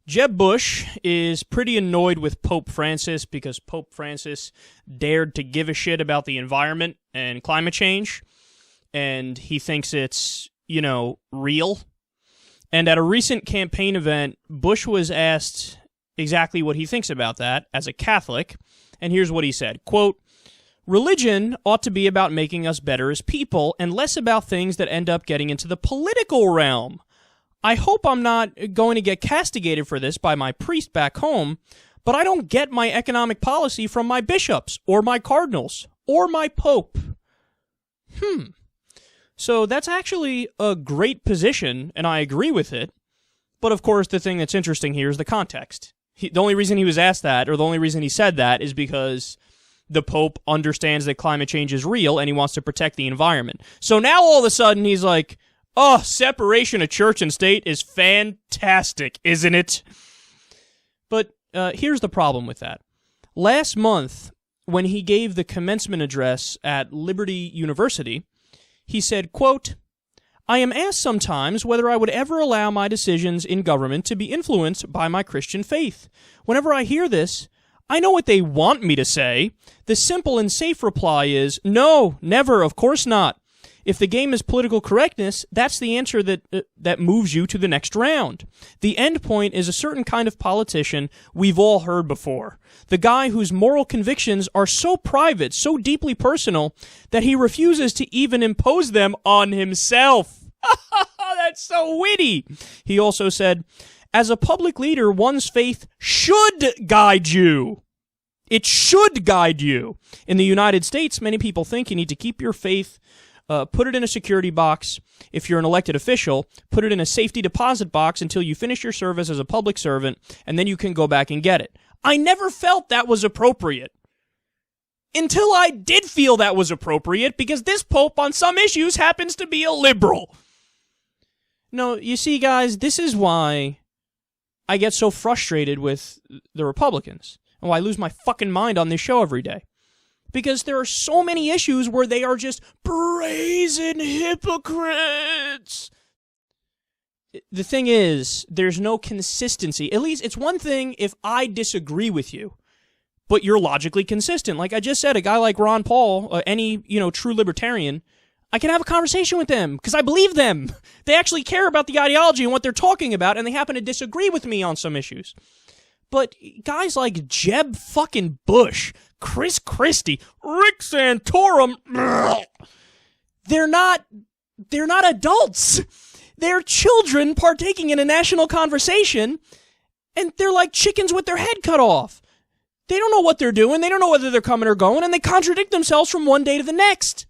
Jeb Bush is pretty annoyed with Pope Francis because Pope Francis dared to give a shit about the environment and climate change, and he thinks it's, real. And at a recent campaign event, Bush was asked exactly what he thinks about that as a Catholic, and here's what he said, quote, "Religion ought to be about making us better as people and less about things that end up getting into the political realm. I hope I'm not going to get castigated for this by my priest back home, but I don't get my economic policy from my bishops or my cardinals or my pope." So that's actually a great position, and I agree with it. But of course, the thing that's interesting here is the context. The only reason he was asked that, or the only reason he said that, is because the Pope understands that climate change is real and he wants to protect the environment. So now all of a sudden he's like, oh, separation of church and state is fantastic, isn't it? But here's the problem with that. Last month, when he gave the commencement address at Liberty University, he said, quote, "I am asked sometimes whether I would ever allow my decisions in government to be influenced by my Christian faith. Whenever I hear this, I know what they want me to say. The simple and safe reply is, no, never, of course not. If the game is political correctness, that's the answer that moves you to the next round. The end point is a certain kind of politician we've all heard before. The guy whose moral convictions are so private, so deeply personal, that he refuses to even impose them on himself." That's so witty. He also said, "As a public leader, one's faith should guide you. It should guide you. In the United States, many people think you need to keep your faith, put it in a security box. If you're an elected official, put it in a safety deposit box until you finish your service as a public servant, and then you can go back and get it. I never felt that was appropriate. Until I did feel that was appropriate, because this pope on some issues happens to be a liberal." No, you see, guys, this is why I get so frustrated with the Republicans, and why I lose my fucking mind on this show every day. Because there are so many issues where they are just brazen hypocrites. The thing is, there's no consistency. At least it's one thing if I disagree with you, but you're logically consistent. Like I just said, a guy like Ron Paul, any, true libertarian, I can have a conversation with them because I believe them. They actually care about the ideology and what they're talking about, and they happen to disagree with me on some issues. But guys like Jeb fucking Bush, Chris Christie, Rick Santorum, they're not adults. They're children partaking in a national conversation, and they're like chickens with their head cut off. They don't know what they're doing. They don't know whether they're coming or going, and they contradict themselves from one day to the next.